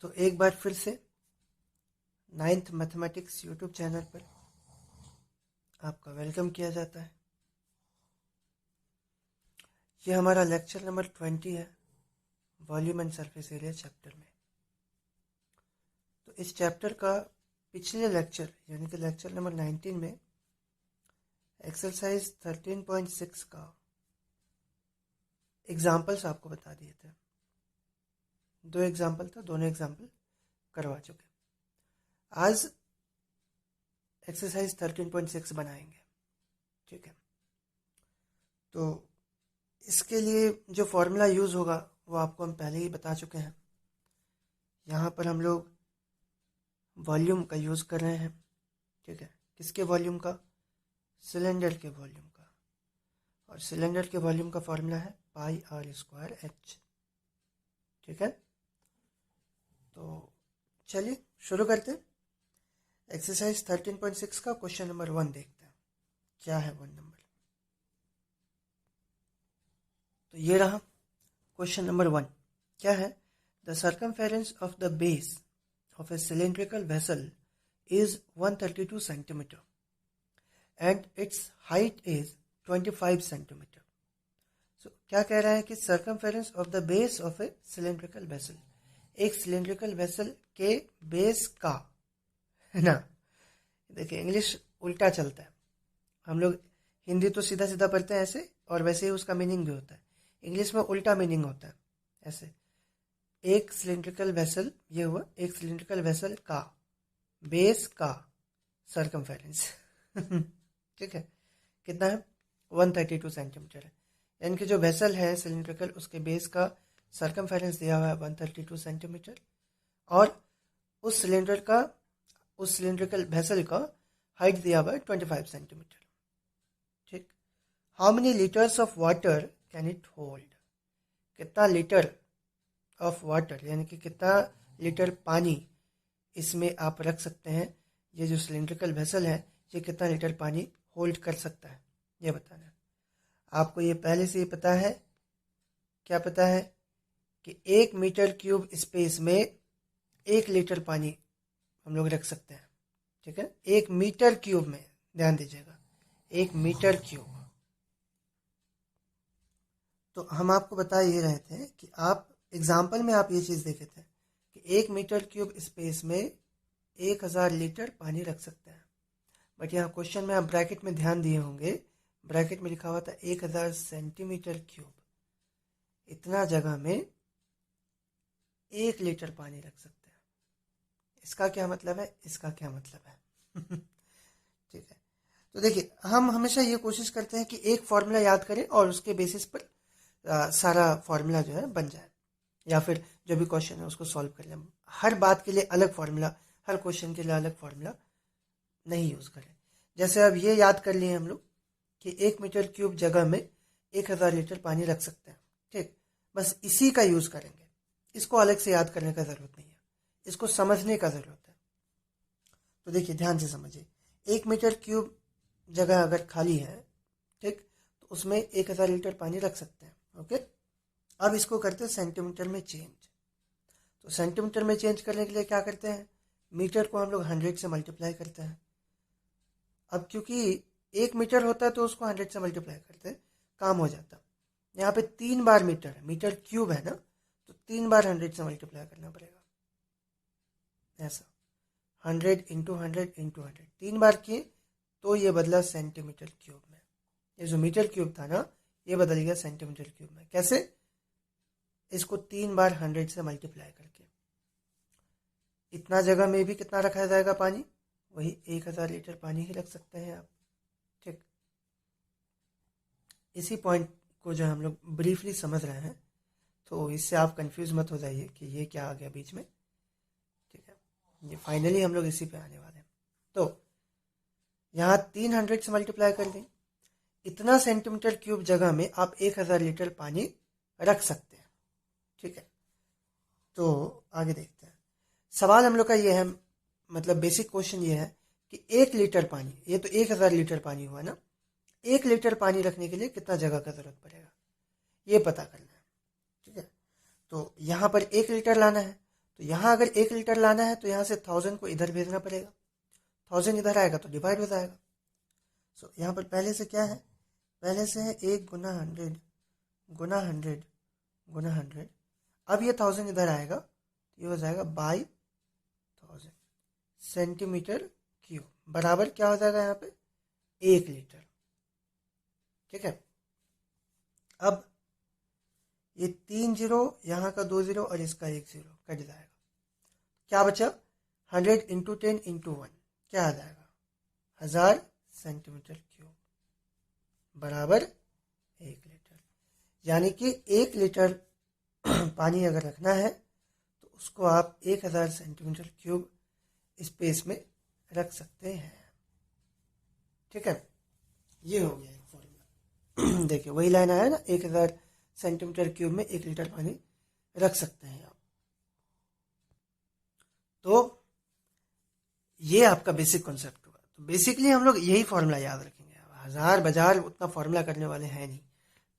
तो एक बार फिर से 9th मैथमेटिक्स यूट्यूब चैनल पर आपका वेलकम किया जाता है। ये हमारा लेक्चर नंबर 20 है, volume and surface area chapter में। तो इस चैप्टर का पिछले लेक्चर यानी कि लेक्चर नंबर 19 में एक्सरसाइज 13.6 का एग्जाम्पल्स आपको बता दिए थे। 2 एग्जाम्पल था, दोनों एग्जाम्पल करवा चुके। आज एक्सरसाइज 13.6 बनाएंगे, ठीक है। तो इसके लिए जो फॉर्मूला यूज़ होगा वो आपको हम पहले ही बता चुके हैं। यहाँ पर हम लोग वॉल्यूम का यूज़ कर रहे हैं, ठीक है। किसके वॉल्यूम का? सिलेंडर के वॉल्यूम का। और सिलेंडर के वॉल्यूम का फॉर्मूला है पाई आर स्क्वायर एच, ठीक है। तो चलिए शुरू करते हैं। एक्सरसाइज 13.6 का क्वेश्चन नंबर 1 देखते हैं, क्या है 1 नंबर। तो ये रहा क्वेश्चन नंबर 1। क्या है? The circumference of the base of a cylindrical vessel is 132 centimetre and its height is 25 centimetre. So क्या कह रहा है कि circumference of the base of a cylindrical vessel, एक सिलेंड्रिकल वेसल के बेस का, है ना। देखिए इंग्लिश उल्टा चलता है। हम लोग हिंदी तो सीधा सीधा पढ़ते हैं ऐसे, और वैसे ही उसका मीनिंग भी होता है। इंग्लिश में उल्टा मीनिंग होता है ऐसे। एक सिलेंड्रिकल वेसल, ये हुआ एक सिलेंड्रिकल वेसल का बेस का सर्कमफेरेंस ठीक है, कितना है? 132 सेंटीमीटर है। यानी कि जो वेसल है सिलेंड्रिकल, उसके बेस का सर्कमफेरेंस दिया हुआ है 132 सेंटीमीटर, और उस सिलेंड्रिकल वेसल का हाइट दिया हुआ है 25 सेंटीमीटर, ठीक। How many litres of water can it hold? कितना लीटर ऑफ वाटर यानी कि कितना लीटर पानी इसमें आप रख सकते हैं। ये जो सिलेंड्रिकल वेसल है ये कितना लीटर पानी होल्ड कर सकता है, ये बताना है आपको। ये पहले से ही पता है। क्या पता है? कि 1 मीटर क्यूब स्पेस में 1 लीटर पानी हम लोग रख सकते हैं, ठीक है। 1 मीटर क्यूब में, ध्यान दीजिएगा, 1 मीटर क्यूब। तो हम आपको बता ये रहे थे कि आप एग्जाम्पल में आप ये चीज़ देखे थे कि 1 मीटर क्यूब स्पेस में 1000 लीटर पानी रख सकते हैं। बट यहाँ क्वेश्चन में आप ब्रैकेट में ध्यान दिए होंगे, ब्रैकेट में लिखा हुआ था 1000 सेंटीमीटर क्यूब। इतना जगह में 1 लीटर पानी रख सकते हैं। इसका क्या मतलब है? इसका क्या मतलब है ठीक है। तो देखिए, हम हमेशा ये कोशिश करते हैं कि एक फॉर्मूला याद करें और उसके बेसिस पर सारा फॉर्मूला जो है बन जाए, या फिर जो भी क्वेश्चन है उसको सॉल्व कर लें। हर बात के लिए अलग फॉर्मूला, हर क्वेश्चन के लिए अलग फॉर्मूला नहीं यूज़ करें। जैसे अब ये याद कर लिए हम लोग कि 1 मीटर क्यूब जगह में 1000 लीटर पानी रख सकते हैं, ठीक। बस इसी का यूज़ करेंगे, इसको अलग से याद करने का ज़रूरत नहीं है, इसको समझने का ज़रूरत है। तो देखिए ध्यान से समझिए, 1 मीटर क्यूब जगह अगर खाली है, ठीक, तो उसमें 1000 लीटर पानी रख सकते हैं, ओके। अब इसको करते हैं सेंटीमीटर में चेंज। तो सेंटीमीटर में चेंज करने के लिए क्या करते हैं? मीटर को हम लोग 100 से मल्टीप्लाई करते हैं। अब क्योंकि 1 मीटर होता है तो उसको 100 से मल्टीप्लाई करते हैं, काम हो जाता। यहाँ पे 3 बार मीटर है, मीटर क्यूब है ना, तो 3 बार 100 से मल्टीप्लाई करना पड़ेगा। ऐसा 100 इंटू 100 इंटू 100 3 बार किए तो ये बदला सेंटीमीटर क्यूब में। ये जो मीटर क्यूब था ना, ये बदल गया सेंटीमीटर क्यूब में। कैसे? इसको 3 बार 100 से मल्टीप्लाई करके। इतना जगह में भी कितना रखा जाएगा पानी? वही 1000 लीटर पानी ही रख सकते हैं आप, ठीक। इसी पॉइंट को जो हम लोग ब्रीफली समझ रहे हैं, तो इससे आप कंफ्यूज मत हो जाइए कि ये क्या आ गया बीच में, ठीक है। ये फाइनली हम लोग इसी पे आने वाले हैं। तो यहाँ 300 से मल्टीप्लाई कर दें, इतना सेंटीमीटर क्यूब जगह में आप 1000 लीटर पानी रख सकते हैं, ठीक है। तो आगे देखते हैं। सवाल हम लोग का ये है, मतलब बेसिक क्वेश्चन ये है कि 1 लीटर पानी, ये तो 1000 लीटर पानी हुआ ना, 1 लीटर पानी रखने के लिए कितना जगह का जरूरत पड़ेगा, ये पता करना है, ठीक है। तो यहाँ पर 1 लीटर लाना है, तो यहाँ अगर 1 लीटर लाना है तो यहाँ से 1000 को इधर भेजना पड़ेगा, 1000 इधर आएगा तो डिवाइड हो जाएगा। सो यहाँ पर पहले से क्या है, पहले से है 1 गुना 100 गुना 100 गुना 100। अब ये 1000 इधर आएगा तो ये हो जाएगा बाई 1000 सेंटीमीटर क्यूब, बराबर क्या हो जाएगा यहाँ पे 1 लीटर। ठीक है, अब ये 3 जीरो, यहाँ का 2 जीरो और इसका 1 जीरो कट जाएगा, क्या बचा 100 इंटू 10 इंटू 1, क्या आ जाएगा 1000 सेंटीमीटर क्यूब बराबर 1 लीटर। यानी कि 1 लीटर पानी अगर रखना है तो उसको आप 1000 सेंटीमीटर क्यूब स्पेस में रख सकते हैं। ठीक है, ये हो गया एक फॉर्मूला। देखिए वही लाइन आया ना, 1000 सेंटीमीटर क्यूब में 1 लीटर पानी रख सकते हैं आप। तो ये आपका बेसिक कॉन्सेप्ट हुआ। तो बेसिकली हम लोग यही फॉर्मूला याद रखेंगे, हजार बाजार उतना फॉर्मूला करने वाले हैं नहीं।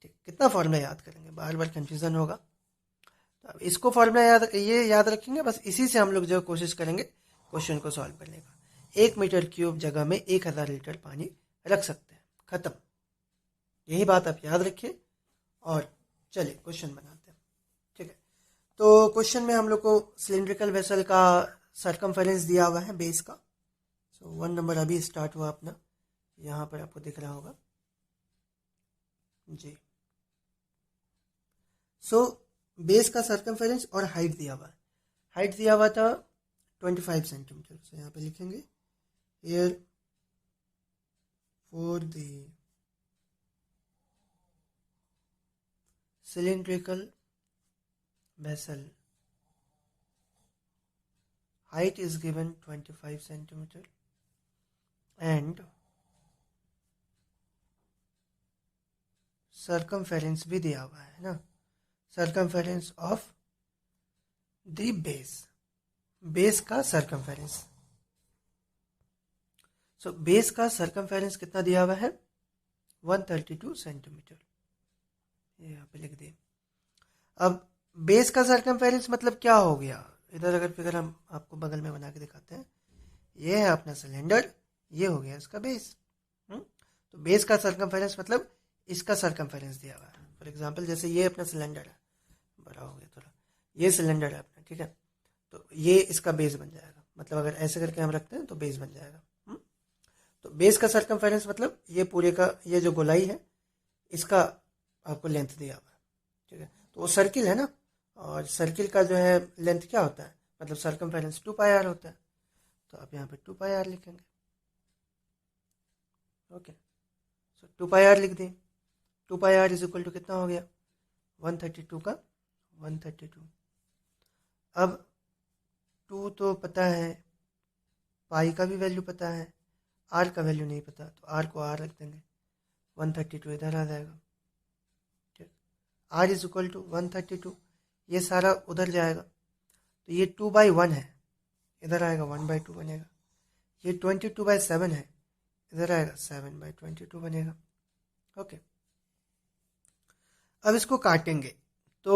ठीक, कितना फॉर्मूला याद करेंगे, बार बार कंफ्यूजन होगा। तो अब इसको फॉर्मूला ये याद रखेंगे, बस इसी से हम लोग जो कोशिश करेंगे क्वेश्चन को सॉल्व करने का। 1 मीटर क्यूब जगह में 1000 लीटर पानी रख सकते हैं, खत्म। यही बात आप याद रखिए और चलिए क्वेश्चन बनाते हैं। ठीक है, तो क्वेश्चन में हम लोग को सिलिंड्रिकल वेसल का सरकमफेरेंस दिया हुआ है बेस का। सो 1 नंबर अभी स्टार्ट हुआ अपना, यहाँ पर आपको दिख रहा होगा जी। सो बेस का सरकमफेरेंस और हाइट दिया हुआ है, हाइट दिया हुआ था 25 सेंटीमीटर। सो यहाँ पे लिखेंगे here for the cylindrical vessel height is given 25 centimeter and circumference भी दिया हुआ है ना, circumference of the base, base का circumference। so base का circumference कितना दिया हुआ है 132 सेंटीमीटर, ये यहाँ पे लिख दिए। अब बेस का सरकमफेरेंस मतलब क्या हो गया, इधर अगर फिगर हम आपको बगल में बना के दिखाते हैं, ये है अपना सिलेंडर, ये हो गया इसका बेस। तो बेस का सरकमफेरेंस मतलब इसका सरकमफेरेंस दिया हुआ है। फॉर एग्जांपल जैसे ये अपना सिलेंडर है, बड़ा हो गया थोड़ा, ये सिलेंडर है अपना, ठीक है, तो ये इसका बेस बन जाएगा। मतलब अगर ऐसे करके हम रखते हैं तो बेस बन जाएगा। तो बेस का सरकमफेरेंस मतलब ये पूरे का, ये जो गोलाई है इसका आपको लेंथ दिया हुआ है। ठीक है, तो वो सर्किल है ना, और सर्किल का जो है लेंथ क्या होता है, मतलब सरकमफेरेंस 2 पाई आर होता है। तो आप यहाँ पे 2 पाई आर लिखेंगे। ओके, सो 2 पाई आर लिख दें। 2 पाई आर इज इक्वल टू कितना हो गया 132 का 132। अब 2 तो पता है, पाई का भी वैल्यू पता है, आर का वैल्यू नहीं पता, तो आर को आर रख देंगे, 132 इधर आ जाएगा। r इज इक्वल टू 132, ये सारा उधर जाएगा तो ये 2/1 है, इधर आएगा 1/2 बनेगा। ये 22/7 है, इधर आएगा 7/22 बनेगा। ओके, अब इसको काटेंगे तो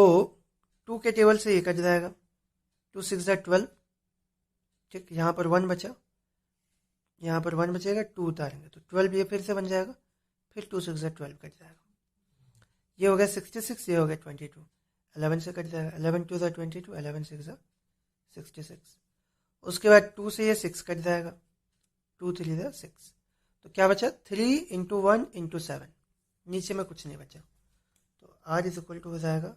2 के टेबल से ये कट जाएगा, 2 6 12। ठीक, यहाँ पर 1 बचा, यहाँ पर 1 बचेगा, 2 उतारेंगे तो 12 ये फिर से बन जाएगा, फिर 2 6 12 कट जाएगा। ये हो गया 66, ये हो गया 22, 11 से कट जाएगा, 11 2 22, 11 6 66। उसके बाद 2 से ये 6 कट जाएगा, 2 3 6। तो क्या बचा 3 इंटू 1 इंटू 7, नीचे में कुछ नहीं बचा। तो r इज इक्वल टू हो जाएगा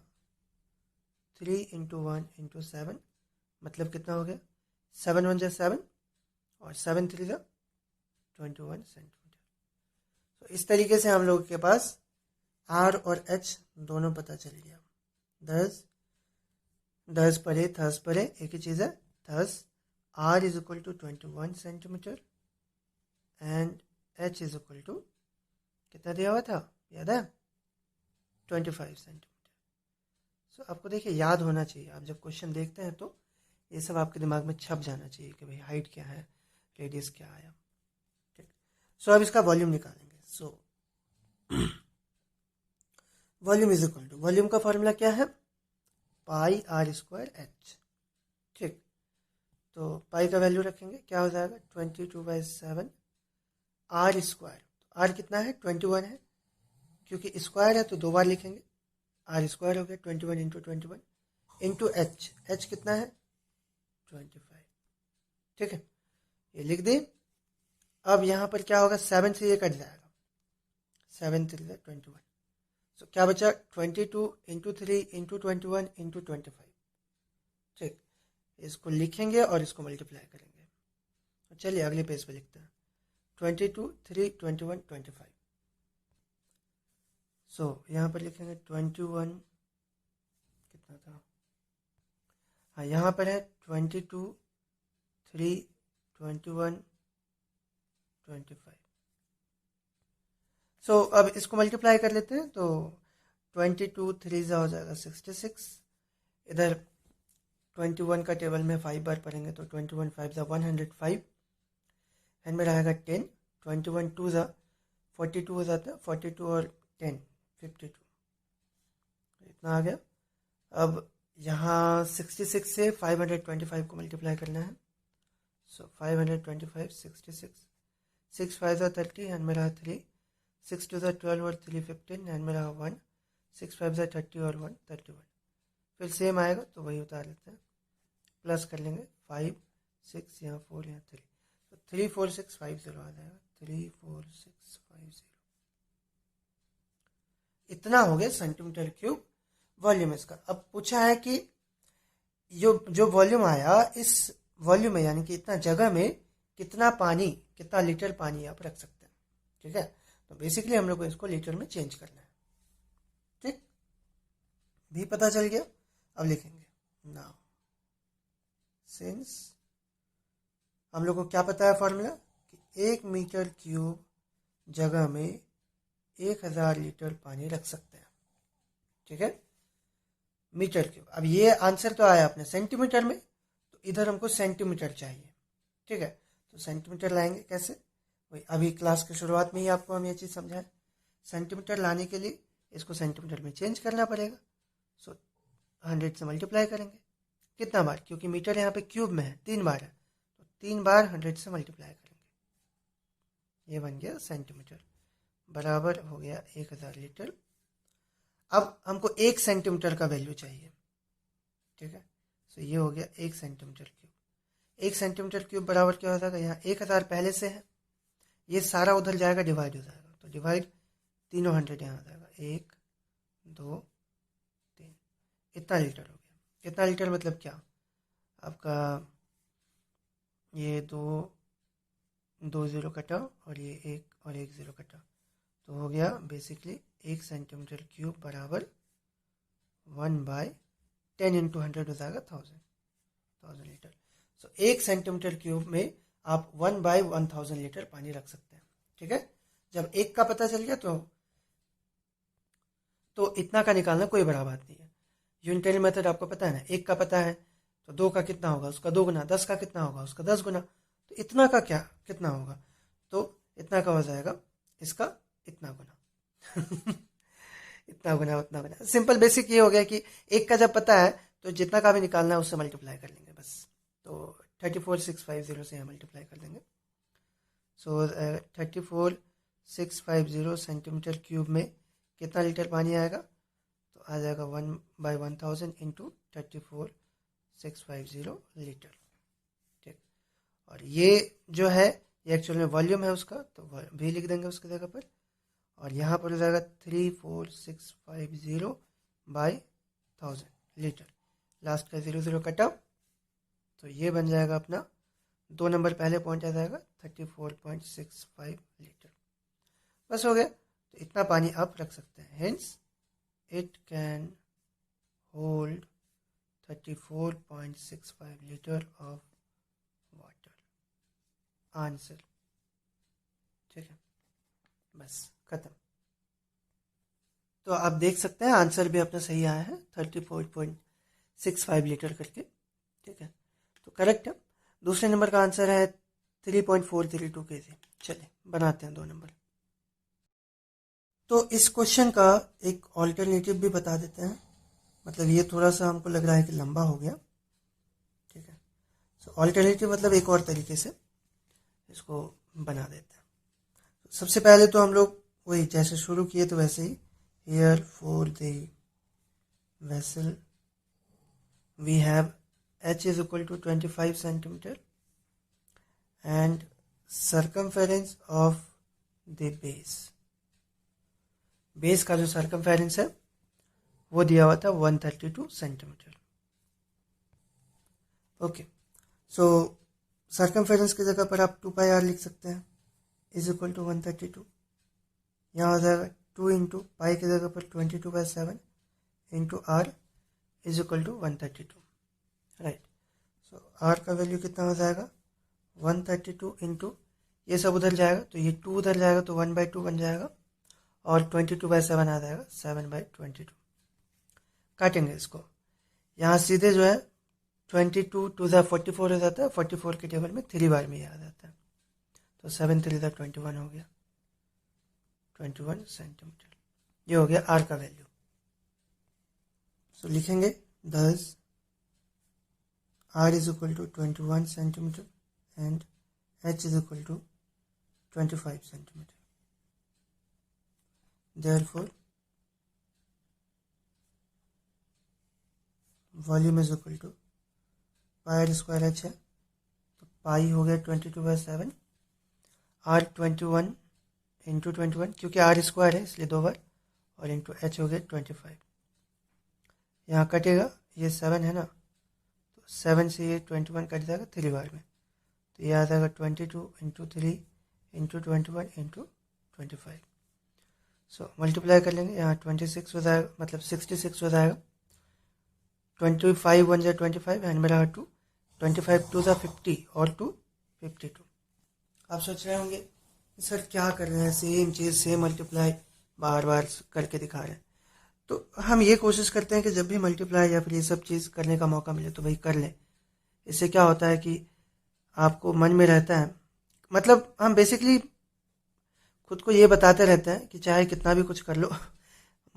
3 इंटू 1 इंटू 7, मतलब कितना हो गया 7 1 7 और 7 3 21 सेंटीमीटर। तो इस तरीके से हम लोगों के पास R और H दोनों पता चल गया। 10 परे 10 परे एक ही चीज़ है, 10 R is equal to 21 centimetre and H is equal to कितना दिया हुआ था याद है 25 सेंटीमीटर। सो आपको देखिए याद होना चाहिए, आप जब क्वेश्चन देखते हैं तो ये सब आपके दिमाग में छप जाना चाहिए कि भाई हाइट क्या है, रेडियस क्या आया। ठीक, सो अब इसका वॉल्यूम निकालेंगे। So volume is equal to, volume का फॉर्मूला क्या है पाई r स्क्वायर h। तो पाई का वैल्यू रखेंगे, क्या हो जाएगा 22/7 आर स्क्वायर। आर कितना है 21 है, क्योंकि स्क्वायर है तो दो बार लिखेंगे, आर स्क्वायर हो गया 21 इंटू 21 इंटू एच। एच कितना है 25। ठीक है, ये लिख दें। अब यहाँ पर क्या होगा, 7 से ये कट जाएगा, 7 3 21। सो क्या बचा 22 इंटू 3 इंटू 21 इंटू 25। ठीक, इसको लिखेंगे और इसको मल्टीप्लाई करेंगे। तो चलिए अगले पेज पे लिखते हैं 22 3 21 25। सो यहाँ पर लिखेंगे 21 कितना था, हाँ यहाँ पर है 22 3 21 25। सो अब इसको मल्टीप्लाई कर लेते हैं, तो 22 3 हो जाएगा 66। इधर 21 का टेबल में 5 बार पढ़ेंगे तो 21 5 105 एंड में रहेगा 10। 21 2 42 हो जाता है, 42 और 10 52, इतना आ गया। अब यहाँ 66 से 525 को मल्टीप्लाई करना है। सो 525 66 6 5 30 एंड में रहा 3, 6 2 12 और 3 15 एंड में रहा 1, 6 5 30 और 1 31। फिर सेम आएगा तो वही उतार लेते हैं, प्लस कर लेंगे 5 6 यहाँ 4 यहाँ 3, तो 34650 आ जाएगा 34650। इतना हो गया सेंटीमीटर क्यूब वॉल्यूम इसका। अब पूछा है कि जो वॉल्यूम आया, इस वॉल्यूम में यानी कि इतना जगह में कितना पानी, कितना लीटर पानी आप रख सकते हैं। ठीक है, तो बेसिकली हम लोग को इसको लीटर में चेंज करना है। ठीक, भी पता चल गया। अब लिखेंगे नाउ सिंस हम लोग को क्या पता है फॉर्मूला, कि 1 मीटर क्यूब जगह में 1000 लीटर पानी रख सकते हैं। ठीक है, मीटर क्यूब। अब ये आंसर तो आया अपने सेंटीमीटर में, तो इधर हमको सेंटीमीटर चाहिए। ठीक है, तो सेंटीमीटर लाएंगे कैसे, वही अभी क्लास की शुरुआत में ही आपको हम ये चीज़ समझाएं। सेंटीमीटर लाने के लिए इसको सेंटीमीटर में चेंज करना पड़ेगा। सो 100 से मल्टीप्लाई करेंगे, कितना बार, क्योंकि मीटर यहाँ पे क्यूब में है 3 बार है, तो 3 बार 100 से मल्टीप्लाई करेंगे। ये बन गया सेंटीमीटर, बराबर हो गया 1000 लीटर। अब हमको 1 सेंटीमीटर का वैल्यू चाहिए। ठीक है, सो ये हो गया 1 सेंटीमीटर क्यूब। 1 सेंटीमीटर क्यूब बराबर क्या हो जाएगा, यहाँ 1000 पहले से है, ये सारा उधर जाएगा, डिवाइड हो जाएगा, तो डिवाइड तीनों 100 यहाँ आ जाएगा, 1 2 3, इतना लीटर हो गया। कितना लीटर मतलब क्या, आपका ये दो जीरो कटा और ये 1 और 1 0 कटा, तो हो गया बेसिकली 1 सेंटीमीटर क्यूब बराबर 1/10 इंटू 100 हो जाएगा 1000 लीटर। सो 1 सेंटीमीटर क्यूब में आप 1/1000 लीटर पानी रख सकते हैं। ठीक है, जब 1 का पता चल गया तो इतना का निकालना कोई बड़ा बात नहीं है। यूनिटरी मेथड आपको पता है ना, 1 का पता है तो 2 का कितना होगा, उसका 2 गुना, 10 का कितना होगा, उसका 10 गुना, तो इतना का क्या कितना होगा, तो इतना का हो जाएगा इसका इतना गुना इतना गुना उतना गुना। सिंपल बेसिक ये हो गया कि 1 का जब पता है तो जितना का भी निकालना है उससे मल्टीप्लाई कर लेंगे बस। तो 34650 से यहाँ मल्टीप्लाई कर देंगे। सो 34650 सेंटीमीटर क्यूब में कितना लीटर पानी आएगा, तो आ जाएगा 1/1000 इंटू 34650 लीटर। ठीक, और ये जो है ये एक्चुअल में वॉल्यूम है उसका, तो भी लिख देंगे उसकी जगह पर, और यहाँ पर हो जाएगा 34650/1000 लीटर। लास्ट का 0 0 कट ऑफ, तो ये बन जाएगा अपना 2 नंबर पहले पहुँच आ जाएगा 34.65 लीटर। बस हो गया, तो इतना पानी आप रख सकते हैं। Hence it can hold 34.65 litre of water. Answer. ठीक है, बस खत्म। तो आप देख सकते हैं आंसर भी अपना सही आया है 34.65 लीटर करके। ठीक है, तो करेक्ट है। दूसरे नंबर का आंसर है 3.432 kg। चलिए बनाते हैं 2 नंबर। तो इस क्वेश्चन का एक ऑल्टरनेटिव भी बता देते हैं, मतलब ये थोड़ा सा हमको लग रहा है कि लंबा हो गया। ठीक है, सो ऑल्टरनेटिव मतलब एक और तरीके से इसको बना देते हैं। सबसे पहले तो हम लोग वही जैसे शुरू किए तो वैसे ही, here for the vessel we have h is equal to 25 centimeter and circumference of the base का जो circumference है वो दिया हुआ था 132 सेंटीमीटर। ओके, सो circumference की जगह पर आप 2 पाई r लिख सकते हैं इज इक्वल टू 132। यहाँ हो जाएगा 2 इंटू पाई की जगह पर 22/7 into R is equal to 132, right. So R का वैल्यू कितना हो जाएगा 132 इंटू ये सब उधर जाएगा तो ये 2 उधर जाएगा तो 1/2 बन जाएगा और 22/7 आ जाएगा 7/22। काटेंगे इसको, यहाँ सीधे जो है 22 टू ज़ा 44 हो जाता है, 44 के टेबल में 3 बार में ये आ जाता है तो 7 3 ज़ा 21 हो गया, 21 सेंटीमीटर। ये हो गया आर का वैल्यू। सो लिखेंगे thus r is equal to 21 centimeter and h is equal to 25 centimeter. Therefore volume is equal to pi R square H है तो पाई हो गया 22/7 आर 21 इंटू 21 क्योंकि आर स्क्वायर है इसलिए 2 बार और इंटू एच हो गया 25। यहाँ कटेगा ये 7 है ना तो 7 से ये 21 कट जाएगा 3 बार में तो ये आ जाएगा 22 into 3 into 21 into 25। So multiply कर लेंगे, यहाँ 26 हो जाएगा मतलब 66 हो जाएगा। 25 1 जा 25 एंड मेरा 2 25 2 जा 50 और 2 52। आप सोच रहे होंगे सर क्या कर रहे हैं, सेम चीज़ सेम मल्टीप्लाई बार बार करके दिखा रहे हैं। तो हम ये कोशिश करते हैं कि जब भी मल्टीप्लाई या फिर ये सब चीज़ करने का मौका मिले तो भाई कर लें। इससे क्या होता है कि आपको मन में रहता है, मतलब हम बेसिकली खुद को ये बताते रहते हैं कि चाहे कितना भी कुछ कर लो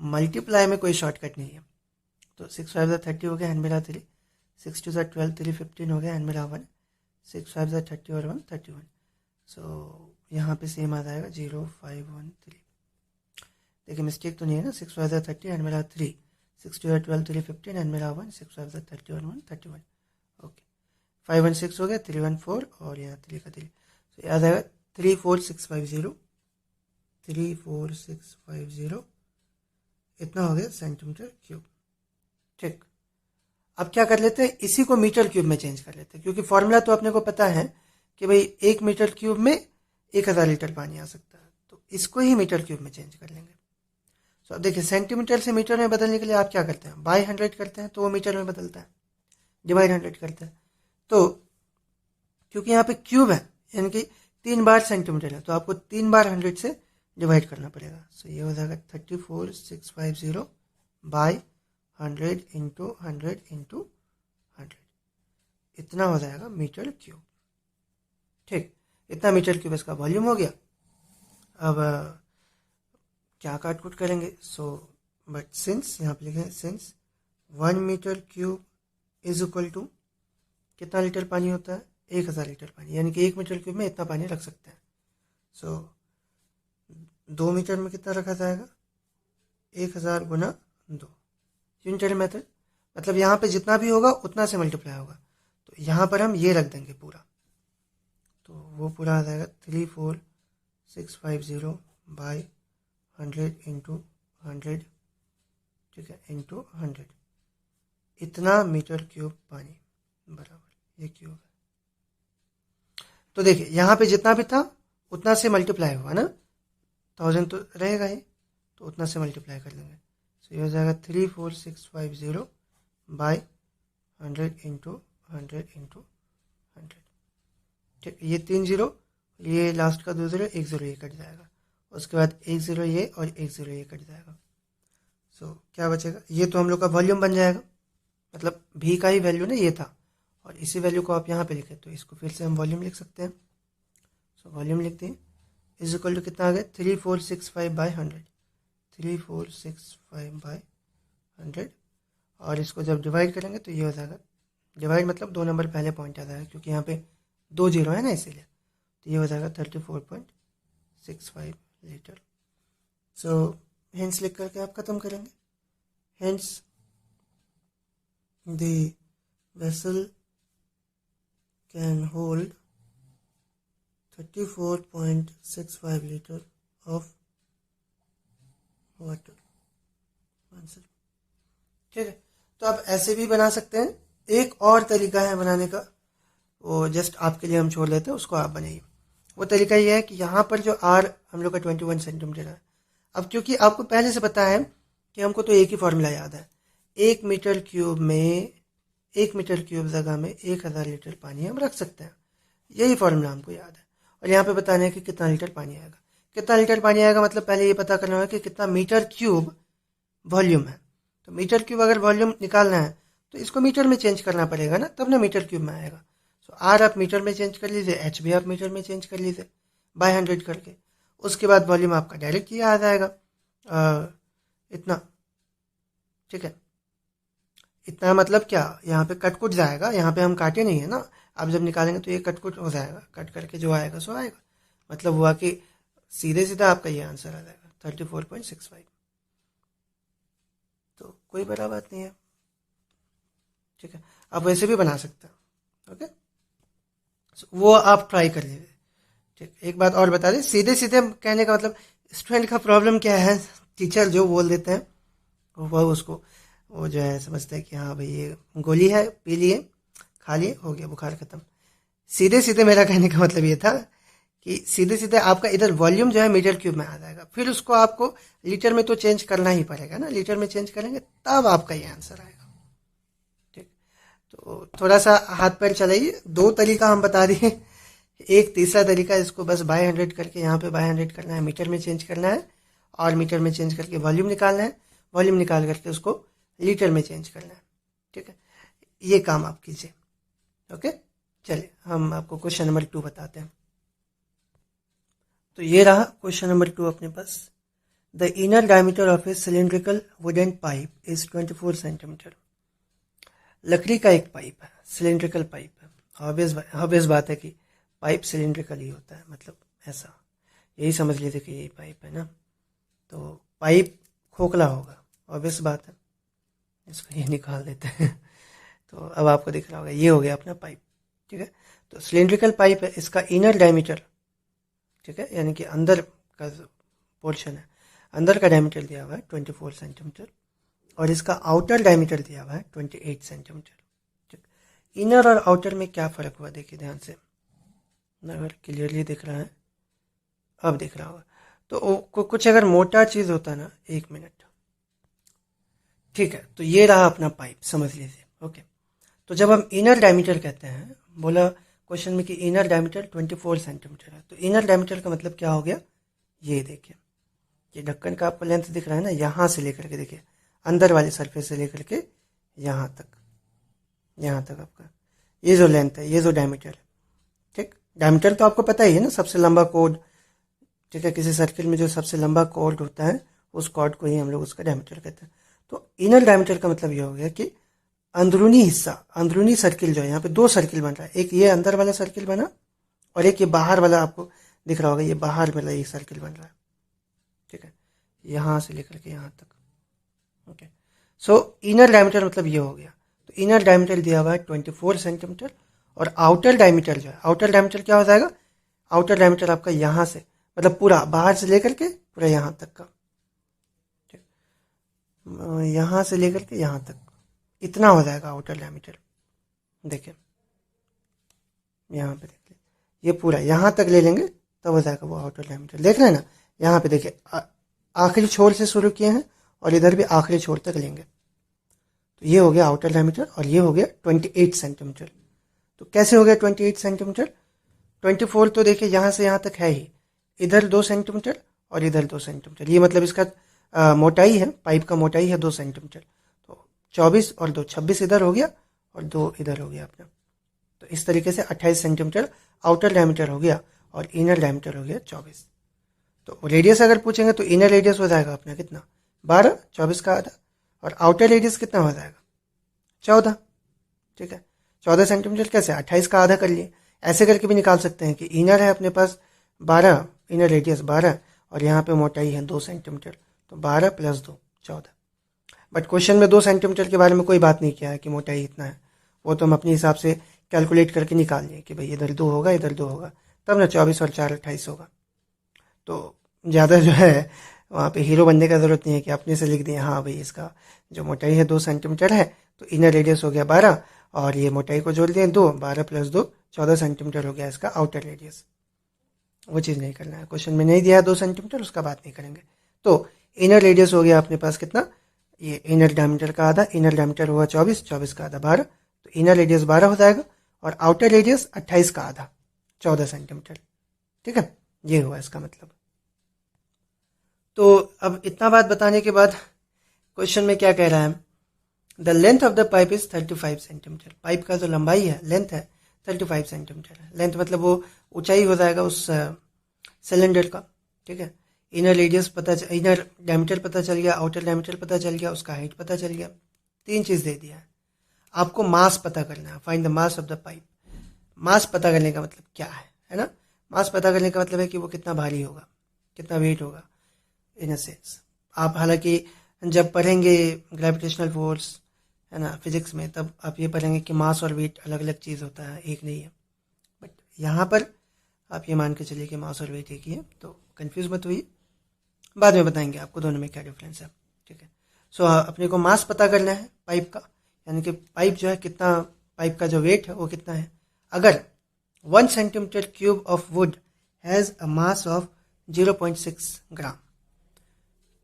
मल्टीप्लाई में कोई शॉर्टकट नहीं है। तो 6 5 जा 30 हो गया एंड मेरा 3, 6 2 जा 12 3 15 हो गया एंड मेरा 1, 6 5 जा 30 और 1 31। सो यहाँ पे सेम आ जाएगा 0 5 1 3। देखिए मिस्टेक तो नहीं है ना, 6 5 जा 30 एंड मेरा 3, 6 2 जा 12 3 15 एंड मेरा 1, 6 5 जा 30 और 1 31। ओके 5 1 6 हो गया, 3 1 4 और यहाँ 3 का 3। सो याद आएगा 34650 34650 इतना हो गया सेंटीमीटर क्यूब। ठीक, अब क्या कर लेते हैं, इसी को मीटर क्यूब में चेंज कर लेते हैं क्योंकि फॉर्मूला तो अपने को पता है कि भाई 1 मीटर क्यूब में 1000 लीटर पानी आ सकता है, तो इसको ही मीटर क्यूब में चेंज कर लेंगे। तो अब देखिए सेंटीमीटर से मीटर में बदलने के लिए आप क्या करते हैं, बाय 100 करते हैं तो वो मीटर में बदलता है, डिवाइड 100 करते हैं तो क्योंकि यहाँ पे क्यूब है यानी कि 3 बार सेंटीमीटर है तो आपको 3 बार 100 से डिवाइड करना पड़ेगा। सो ये हो जाएगा 34650 बाय 100 इंटू 100 इंटू 100, इतना हो जाएगा मीटर क्यूब। ठीक, इतना मीटर क्यूब इसका वॉल्यूम हो गया। अब क्या काट कुट करेंगे, सो बट सिंस यहाँ पे लिखें since 1 metre cube is equal to कितना लीटर पानी होता है 1000 लीटर पानी, यानी कि 1 मीटर क्यूब में इतना पानी रख सकते हैं। सो 2 मीटर में कितना रखा जाएगा 1000 गुना 2, यूनिटरी मेथड, मतलब यहाँ पे जितना भी होगा उतना से मल्टीप्लाई होगा तो यहाँ पर हम ये रख देंगे पूरा, तो वो पूरा आ जाएगा 34650 बाय 100 इंटू 100, ठीक है, इंटू 100, इतना मीटर क्यूब पानी बराबर ये क्यूब है। तो देखिए यहाँ पे जितना भी था उतना से मल्टीप्लाई हुआ ना, 1000 तो रहेगा ही तो उतना से मल्टीप्लाई कर लेंगे। तो ये हो जाएगा 34650 बाय 100 इंटू 100 इंटू 100। ठीक, ये 3 0, ये लास्ट का 2 0, 1 0 ये कट जाएगा, उसके बाद 1 0 ये और 1 0 ये कट जाएगा। सो क्या बचेगा, ये तो हम लोग का वॉल्यूम बन जाएगा, मतलब भी का ही वैल्यू ना ये था और इसी वैल्यू को आप यहाँ पे लिखे तो इसको फिर से हम वॉल्यूम लिख सकते हैं। सो वॉल्यूम लिखते हैं इज इक्वल टू कितना आ गया 3465 बाय 100, 3465 बाय 100 और इसको जब डिवाइड करेंगे तो ये हो जाएगा डिवाइड मतलब 2 नंबर पहले पॉइंट आ जाएगा, क्योंकि यहाँ पे 2 जीरो है ना, इसीलिए। तो ये हो जाएगा 34.65 लीटर। सो हेंस लिख करके आप खत्म करेंगे। Hence the vessel can hold 34.65 litre of water answer. ठीक है, तो आप ऐसे भी बना सकते हैं। एक और तरीका है बनाने का, वो जस्ट आपके लिए हम छोड़ लेते हैं, उसको आप बनाइए। वो तरीका ये है कि यहाँ पर जो आर हम लोग का 21 सेंटीमीटर है। अब क्योंकि आपको पहले से पता है कि हमको तो एक ही फॉर्मूला याद है, 1 मीटर क्यूब जगह में 1000 लीटर पानी हम रख सकते हैं। यही फॉर्मूला हमको याद है। और यहाँ पे बताना है कि कितना लीटर पानी आएगा। कितना लीटर पानी आएगा मतलब पहले ये पता करना होगा कि कितना मीटर क्यूब वॉल्यूम है। तो मीटर क्यूब अगर वॉल्यूम निकालना है तो इसको मीटर में चेंज करना पड़ेगा ना, तब ना मीटर क्यूब में आएगा। सो आर आप मीटर में चेंज कर लीजिए, एच भी आप मीटर में चेंज कर लीजिए बाय 100 करके। उसके बाद वॉल्यूम आपका डायरेक्ट ये आ जाएगा इतना। ठीक है, इतना मतलब क्या, यहाँ पे कट कुट जाएगा, यहाँ पे हम काटे नहीं है ना। आप जब निकालेंगे तो ये कट कुट हो जाएगा, कट करके जो आएगा सो आएगा। मतलब हुआ कि सीधे सीधा आपका ये आंसर आ जाएगा 34.65। तो कोई बड़ा बात नहीं है। ठीक है, आप वैसे भी बना सकते हैं। ओके, वो आप ट्राई कर लीजिए। ठीक, एक बात और बता दें, सीधे सीधे कहने का मतलब स्टूडेंट का प्रॉब्लम क्या है, टीचर जो बोल देते हैं वो उसको वो जो है समझते हैं कि हाँ भाई ये गोली है, पी लिए, खा लिए, हो गया बुखार खत्म। सीधे सीधे मेरा कहने का मतलब ये था कि सीधे सीधे आपका इधर वॉल्यूम जो है मीटर क्यूब में आ जाएगा, फिर उसको आपको लीटर में तो चेंज करना ही पड़ेगा ना। लीटर में चेंज करेंगे तब आपका ये आंसर आएगा। ठीक, तो थोड़ा सा हाथ पैर चलाइए। 2 तरीका हम बता दिए, एक तीसरा तरीका, इसको बस बाय 100 करके यहाँ पे बाय 100 करना है, मीटर में चेंज करना है, और मीटर में चेंज करके वॉल्यूम निकालना है, वॉल्यूम निकाल करके उसको लीटर में चेंज करना है। ठीक है, ये काम आप कीजिए। ओके, चलिए हम आपको क्वेश्चन नंबर 2 बताते हैं। तो ये रहा क्वेश्चन नंबर 2 अपने पास। The inner diameter of a cylindrical wooden pipe is 24 centimetre. लकड़ी का एक पाइप है, सिलिंड्रिकल पाइप है। ऑब्वियस बात है कि पाइप सिलिंड्रिकल ही होता है, मतलब ऐसा यही समझ लीजिए कि ये पाइप है ना। तो पाइप खोखला होगा, ऑब्वियस बात है। इसको ये निकाल देते हैं तो अब आपको दिख रहा होगा, ये हो गया अपना पाइप। ठीक है, तो सिलिंड्रिकल पाइप है, इसका इनर डायमीटर, ठीक है, यानी कि अंदर का पोर्शन है, अंदर का डायमीटर दिया हुआ है 24 सेंटीमीटर, और इसका आउटर डायमीटर दिया हुआ है 28 सेंटीमीटर। ठीक, इनर और आउटर में क्या फ़र्क हुआ देखिए ध्यान से, अगर क्लियरली दिख रहा है, अब दिख रहा होगा। तो कुछ अगर मोटा चीज़ होता है ना, 1 मिनट, ठीक है, तो ये रहा अपना पाइप, समझ लीजिए। ओके, तो जब हम इनर डायमीटर कहते हैं, बोला क्वेश्चन में कि इनर डायमीटर 24 सेंटीमीटर है, तो इनर डायमीटर का मतलब क्या हो गया, ये देखिए, ये ढक्कन का आपको लेंथ दिख रहा है ना, यहाँ से लेकर के देखिए अंदर वाले सरफेस से लेकर के यहाँ तक आपका ये जो लेंथ है, ये जो डायमीटर है। ठीक, डायमीटर तो आपको पता ही है ना, सबसे लंबा कोड। ठीक है, किसी सर्किल में जो सबसे लंबा कॉर्ड होता है उस कॉर्ड को ही हम लोग उसका डायमीटर कहते हैं। तो इनर डायमीटर का मतलब ये हो गया कि अंदरूनी हिस्सा, अंदरूनी सर्किल जो है, यहाँ पे 2 सर्किल बन रहा है, एक ये अंदर वाला सर्किल बना और एक ये बाहर वाला, आपको दिख रहा होगा ये बाहर वाला एक सर्किल बन रहा है। ठीक है, यहाँ से लेकर के यहाँ तक। ओके, सो इनर डायमीटर मतलब ये हो गया। तो इनर डायमीटर दिया हुआ है 24 सेंटीमीटर, और आउटर डायमीटर जो है, आउटर डायमीटर क्या हो जाएगा, आउटर डायमीटर आपका यहाँ से मतलब पूरा बाहर से लेकर के पूरा यहाँ तक का, यहाँ से लेकर के यहाँ तक इतना हो जाएगा आउटर डायमीटर। देखिए यहाँ पे देखिए, ये पूरा यहाँ तक ले लेंगे तब हो जाएगा वो आउटर डायमीटर। देख रहे हैं ना, यहाँ पे देखिए आखिरी छोर से शुरू किए हैं और इधर भी आखिरी छोर तक लेंगे, तो ये हो गया आउटर डायमीटर, और ये हो गया 28 सेंटीमीटर। तो कैसे हो गया 28 सेंटीमीटर, 24 तो देखिए यहाँ से यहाँ तक है ही, इधर 2 सेंटीमीटर और इधर 2 सेंटीमीटर, ये मतलब इसका मोटाई है, पाइप का मोटाई है 2 सेंटीमीटर। तो 24 और 2 26 इधर हो गया और 2 इधर हो गया अपना। तो इस तरीके से 28 सेंटीमीटर आउटर डायमीटर हो गया और इनर डायमीटर हो गया 24। तो रेडियस अगर पूछेंगे तो इनर रेडियस हो जाएगा अपना कितना, 12, 24 का आधा, और आउटर रेडियस कितना हो जाएगा 14। ठीक है, 14 सेंटीमीटर कैसे, 28 का आधा कर लिए। ऐसे करके भी निकाल सकते हैं कि इनर है अपने पास 12, इनर रेडियस 12 और यहाँ पे मोटाई है 2 सेंटीमीटर, तो 12 + 2 14। बट क्वेश्चन में 2 सेंटीमीटर के बारे में कोई बात नहीं किया है कि मोटाई इतना है, वो तो हम अपने हिसाब से कैलकुलेट करके निकाल लिए कि भाई इधर 2 होगा इधर 2 होगा, तब ना 24 और 4 28 होगा। तो ज़्यादा जो है वहाँ पे हीरो बनने का ज़रूरत नहीं है कि अपने से लिख दिए हाँ भाई इसका जो मोटाई है 2 सेंटीमीटर है, तो इनर रेडियस हो गया 12 और ये मोटाई को जोड़ दिए 2, 12 + 2 14 सेंटीमीटर हो गया इसका आउटर रेडियस। वो चीज़ नहीं करना है, क्वेश्चन में नहीं दिया है 2 सेंटीमीटर, उसका बात नहीं करेंगे। तो इनर रेडियस हो गया अपने पास कितना, ये इनर डायमीटर का आधा, इनर डायमीटर हुआ 24, 24 का आधा 12, तो इनर रेडियस 12 हो जाएगा और आउटर रेडियस 28 का आधा 14 सेंटीमीटर। ठीक है, ये हुआ इसका मतलब। तो अब इतना बात बताने के बाद क्वेश्चन में क्या कह रहा है, the length of the pipe is 35 centimetre. Pipe का जो लंबाई है, लेंथ है 35 सेंटीमीटर है। लेंथ मतलब वो ऊंचाई हो जाएगा उस सिलेंडर का। ठीक है, इनर रेडियस इनर डायमीटर पता चल गया, आउटर डायमीटर पता चल गया, उसका हाइट पता चल गया, 3 चीज़ दे दिया है। आपको मास पता करना है, find the mass of the pipe. Mass पता करने का मतलब क्या है ना, मास पता करने का मतलब है कि वो कितना भारी होगा, कितना वेट होगा इन अ सेंस। आप हालांकि जब पढ़ेंगे ग्रेविटेशनल फोर्स है ना फिजिक्स में, तब आप ये पढ़ेंगे कि मास और वेट अलग अलग चीज़ होता है, एक नहीं है। बट यहाँ पर आप ये मान के चलिए कि मास और वेट एक ही है, तो कंफ्यूज मत हुई, बाद में बताएंगे आपको दोनों में क्या डिफरेंस है। ठीक है, सो अपने को मास पता करना है पाइप का, यानी कि पाइप जो है कितना, पाइप का जो वेट है वो कितना है। अगर 1 centimetre cube of would has a mass of 0.6 ग्राम,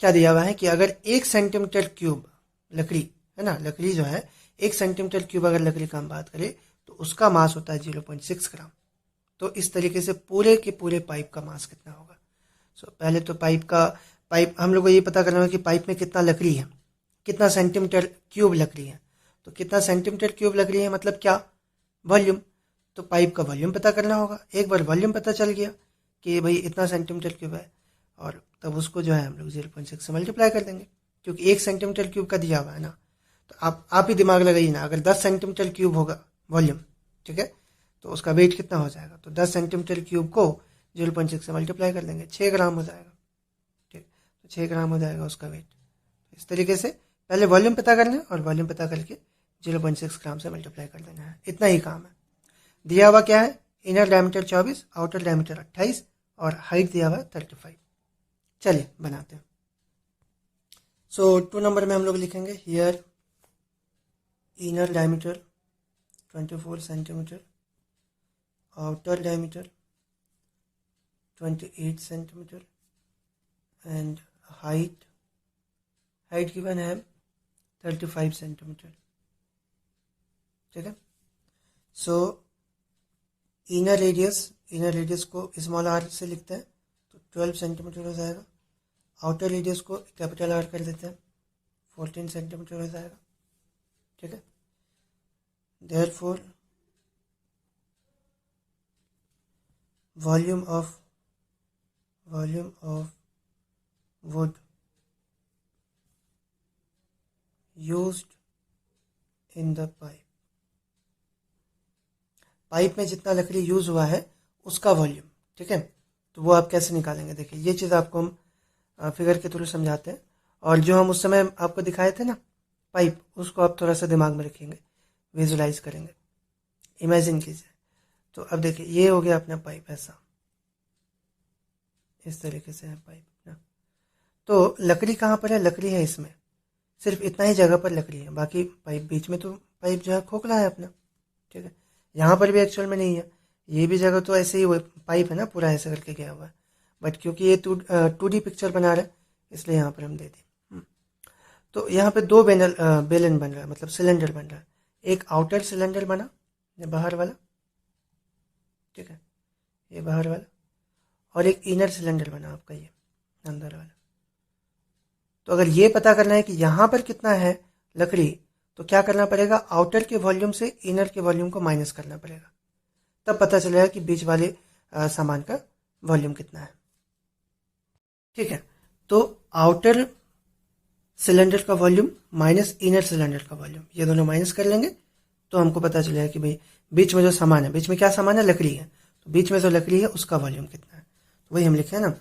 क्या दिया हुआ है कि अगर 1 सेंटीमीटर क्यूब लकड़ी है ना, लकड़ी जो है 1 सेंटीमीटर क्यूब अगर लकड़ी का हम बात करें तो उसका मास होता है 0.6 ग्राम। तो इस तरीके से पूरे के पूरे पाइप का मास कितना होगा। पहले तो पाइप हम लोग को ये पता करना है कि पाइप में कितना लकड़ी है, कितना सेंटीमीटर क्यूब लकड़ी है। तो कितना सेंटीमीटर क्यूब लकड़ी है मतलब क्या, वॉल्यूम। तो पाइप का वॉल्यूम पता करना होगा। एक बार वॉल्यूम पता चल गया कि भाई इतना सेंटीमीटर क्यूब है, और तब उसको जो है हम लोग 0.6 से मल्टीप्लाई कर देंगे, क्योंकि 1 सेंटीमीटर क्यूब का दिया हुआ है ना। तो आप ही दिमाग लगाइए ना, अगर 10 सेंटीमीटर क्यूब होगा वॉल्यूम, ठीक है, तो उसका वेट कितना हो जाएगा, तो 10 सेंटीमीटर क्यूब को 0.6 से मल्टीप्लाई कर देंगे, 6 ग्राम हो जाएगा। ठीक, तो 6 ग्राम हो जाएगा उसका वेट। इस तरीके से पहले वॉल्यूम पता करना है और वॉल्यूम पता करके 0.6 ग्राम से मल्टीप्लाई कर देना है, इतना ही काम है। दिया हुआ क्या है, इनर डायमीटर 24, आउटर डायमीटर 28 और हाइट दिया हुआ है 35। चलिए बनाते हैं। सो 2 नंबर में हम लोग लिखेंगे here inner diameter 24 centimetre, outer diameter 28 centimetre and height given है 35 सेंटीमीटर। ठीक है, सो इनर रेडियस को स्मॉल आर से लिखते हैं, तो 12 सेंटीमीटर हो जाएगा। आउटर रेडियस को कैपिटल आर कर देते हैं, 14 सेंटीमीटर हो जाएगा। ठीक है, therefore volume of wood used in the pipe में जितना लकड़ी यूज हुआ है उसका वॉल्यूम। ठीक है, तो वो आप कैसे निकालेंगे, देखिए ये चीज़ आपको हम फिगर के थ्रू समझाते हैं। और जो हम उस समय आपको दिखाए थे ना पाइप, उसको आप थोड़ा सा दिमाग में रखेंगे, विजुलाइज करेंगे, इमेजिन कीजिए। तो अब देखिए ये हो गया अपना पाइप, ऐसा इस तरीके से है पाइप ना। तो लकड़ी कहाँ पर है, लकड़ी है इसमें, सिर्फ इतना ही जगह पर लकड़ी है, बाकी पाइप बीच में तो पाइप जो है खोखला है अपना। ठीक है, यहाँ पर भी एक्चुअल में नहीं है, ये भी जगह तो ऐसे ही पाइप है ना, पूरा ऐसे करके गया हुआ है। बट क्योंकि ये 2D पिक्चर बना रहा है इसलिए यहाँ पर हम दे दें। तो यहाँ पे 2 बेलन बन रहा है, मतलब सिलेंडर बन रहा है। एक आउटर सिलेंडर बना, ये बाहर वाला, ठीक है, ये बाहर वाला, और एक इनर सिलेंडर बना आपका ये अंदर वाला। तो अगर ये पता करना है कि यहाँ पर कितना है लकड़ी, तो क्या करना पड़ेगा, आउटर के वॉल्यूम से इनर के वॉल्यूम को माइनस करना पड़ेगा, तब पता चलेगा कि बीच वाले सामान का वॉल्यूम कितना है। ठीक है, तो आउटर सिलेंडर का वॉल्यूम माइनस इनर सिलेंडर का वॉल्यूम, ये दोनों माइनस कर लेंगे तो हमको पता चलेगा कि भाई बीच में जो सामान है, बीच में क्या सामान है, लकड़ी है, तो बीच में जो लकड़ी है उसका वॉल्यूम कितना है। तो वही हम लिखे हैं ना,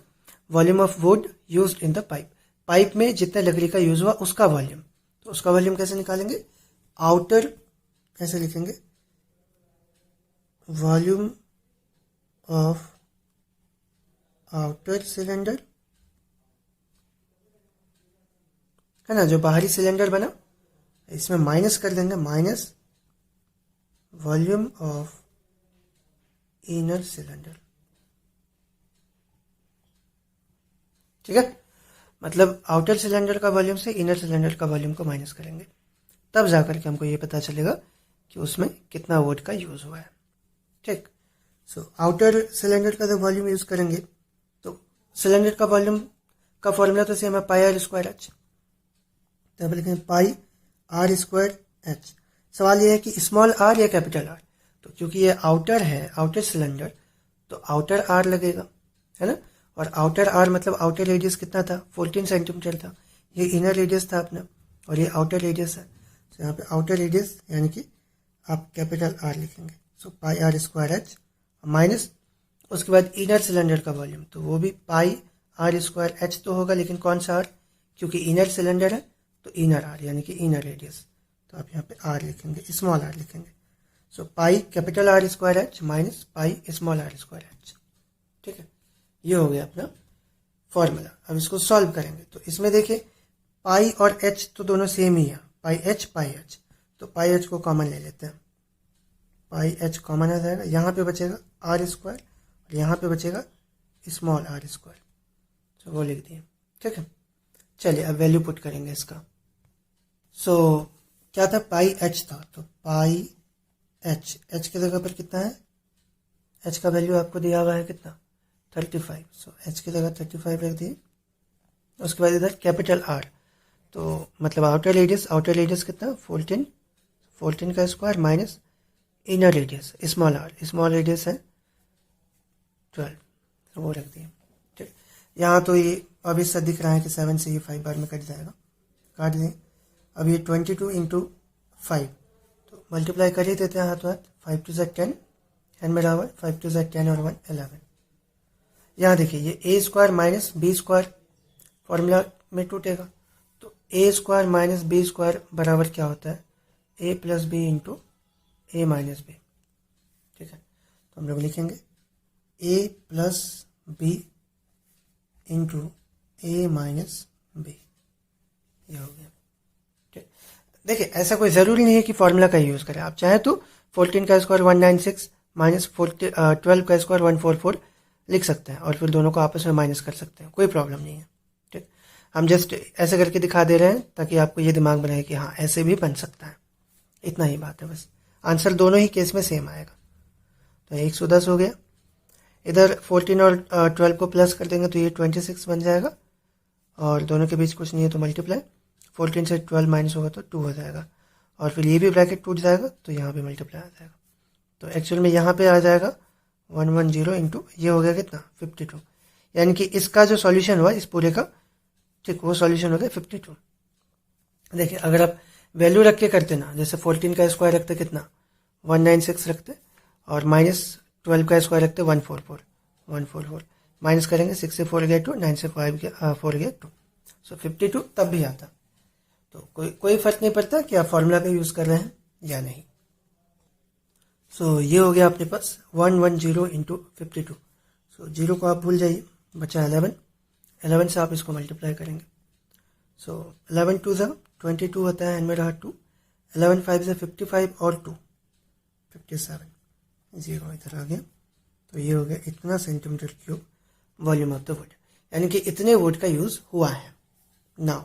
volume of wood used in the pipe, pipe में जितने लकड़ी का यूज हुआ उसका वॉल्यूम। तो उसका वॉल्यूम कैसे निकालेंगे, आउटर कैसे लिखेंगे, वॉल्यूम ऑफ आउटर सिलेंडर, है ना, जो बाहरी सिलेंडर बना इसमें माइनस कर देंगे, minus volume of inner cylinder. ठीक है, मतलब आउटर सिलेंडर का वॉल्यूम से इनर सिलेंडर का वॉल्यूम को माइनस करेंगे, तब जाकर के हमको ये पता चलेगा कि उसमें कितना वोट का यूज हुआ है। ठीक, सो आउटर सिलेंडर का जब वॉल्यूम यूज करेंगे तो सिलेंडर का वॉल्यूम का फॉर्मूला तो सेम है, पाई आर स्क्वायर एच। तब लिखेंगे पाई आर स्क्वायर एच। सवाल ये है कि स्मॉल आर या कैपिटल आर, तो क्योंकि ये आउटर है, आउटर सिलेंडर, तो आउटर आर लगेगा, है ना। और आउटर आर मतलब आउटर रेडियस कितना था, 14 सेंटीमीटर था, ये इनर रेडियस था अपना और ये आउटर रेडियस है। तो यहाँ पे आउटर रेडियस यानी कि आप कैपिटल आर लिखेंगे, सो पाई आर स्क्वायर एच माइनस उसके बाद इनर सिलेंडर का वॉल्यूम, तो वो भी पाई आर स्क्वायर एच तो होगा, लेकिन कौन सा आर, क्योंकि इनर सिलेंडर है तो इनर आर यानी कि इनर रेडियस, तो आप यहाँ पे आर लिखेंगे, स्मॉल आर लिखेंगे। So pi capital R square h minus pi small r square h. ठीक है, ये हो गया अपना फॉर्मूला। अब इसको सॉल्व करेंगे तो इसमें देखिए पाई और एच तो दोनों सेम ही है, पाई एच, तो पाई एच को कॉमन ले लेते हैं, पाई एच कॉमन आ जाएगा, यहाँ पे बचेगा आर स्क्वायर और यहाँ पे बचेगा स्मॉल आर स्क्वायर, तो वो लिख दिए। ठीक है, चलिए अब वैल्यू पुट करेंगे इसका। सो क्या था, पाई एच था, तो पाई एच, एच की जगह पर कितना है, एच का वैल्यू आपको दिया हुआ है कितना, 35, सो एच की जगह 35 रख दिए। उसके बाद इधर कैपिटल आर, तो मतलब आउटर रेडियस कितना, 14 का square minus inner radius small radius है 12, तो वो रख दिए। ठीक, यहाँ तो ये अब इससे दिख रहा है कि 7 से ये 5 बार में कट जाएगा, काट दें। अब ये 22 इंटू 5, तो मल्टीप्लाई कर ही देते हैं हाथों हाथ, 5 टू Z 10 एंड में रहा 5 टू Z 10 और 1 11। यहाँ देखिए ये A square minus B square formula में टूटेगा, तो A square minus B square बराबर क्या होता है, A plus B into A minus B. ठीक है, तो हम लोग लिखेंगे A plus B into A minus B, ये हो गया। ठीक, देखिए ऐसा कोई ज़रूरी नहीं है कि फॉर्मूला का यूज़ करें, आप चाहे तो 14 का स्क्वायर 196 माइनस 12 का स्क्वायर 144 लिख सकते हैं और फिर दोनों को आपस में माइनस कर सकते हैं, कोई प्रॉब्लम नहीं है। ठीक, हम जस्ट ऐसे करके दिखा दे रहे हैं ताकि आपको ये दिमाग बनाए कि हाँ ऐसे भी बन सकता है, इतना ही बात है बस। आंसर दोनों ही केस में सेम आएगा, तो 110 हो गया। इधर 14 और 12 को प्लस कर देंगे तो ये 26 बन जाएगा, और दोनों के बीच कुछ नहीं है तो मल्टीप्लाई, 14 से 12 माइनस होगा तो 2 हो जाएगा, और फिर ये भी ब्रैकेट टूट जाएगा तो यहाँ पे मल्टीप्लाई आ जाएगा। तो एक्चुअल में यहाँ पे आ जाएगा 110 इंटू ये हो गया कितना 52, यानी कि इसका जो सॉल्यूशन हुआ इस पूरे का, ठीक, वो सॉल्यूशन हो गया 52। देखिए अगर आप वैल्यू रख के करते ना, जैसे 14 का स्क्वायर रखते कितना 196 रखते, और माइनस 12 का स्क्वायर रखते 144 माइनस करेंगे 6 से 4 गया 2, 9 से 4 गया 2, सो 52 तब भी आता। तो कोई फर्क नहीं पड़ता कि आप फॉर्मूला का यूज़ कर रहे हैं या नहीं। सो ये हो गया अपने पास 110 इंटू 52। सो जीरो को आप भूल जाइए, बचा 11 से आप इसको मल्टीप्लाई करेंगे। सो 11 टू ज़ा 22 होता है, एंड में रहा 2, 11 5 से 55 और 2 57, जीरो इधर आ गया। तो ये हो गया इतना centimetre cube volume of the wood, यानी कि इतने वुड का यूज़ हुआ है। नाउ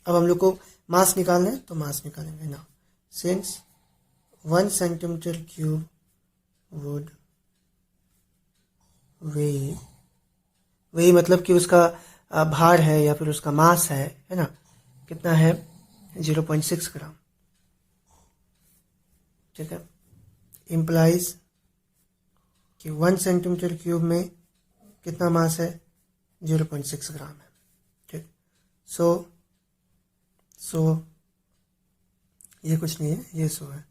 अब हम लोग को मास निकालना है तो मास निकालेंगे। Now since 1 centimetre cube would वेई मतलब कि उसका भार है या फिर उसका मास है ना, कितना है 0.6 ग्राम। ठीक है, इम्प्लाइज कि 1 सेंटीमीटर क्यूब में कितना मास है 0.6 ग्राम है। ठीक, सो ये कुछ नहीं है, ये 100 है,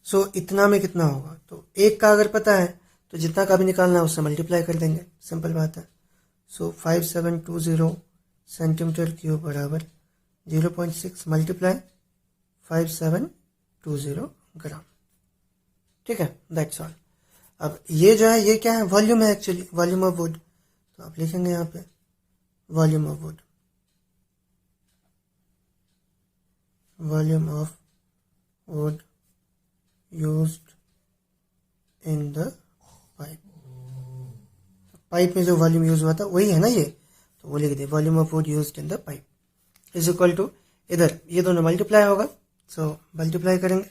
सो इतना में कितना होगा, तो एक का अगर पता है तो जितना का भी निकालना है उससे मल्टीप्लाई कर देंगे, सिंपल बात है। सो 5720 सेंटीमीटर क्यूब बराबर 0.6 मल्टीप्लाई 5720 ग्राम। ठीक है, दैट्स ऑल। अब ये जो है, ये क्या है, वॉल्यूम है एक्चुअली, वॉल्यूम ऑफ वुड। तो आप लिखेंगे यहाँ पे volume of would, volume of wood used in the pipe. Pipe में जो वॉल्यूम यूज हुआ था वही है ना ये, तो वो लिख दे volume of wood used in the pipe is equal to, इधर ये दोनों मल्टीप्लाई होगा, सो मल्टीप्लाई करेंगे,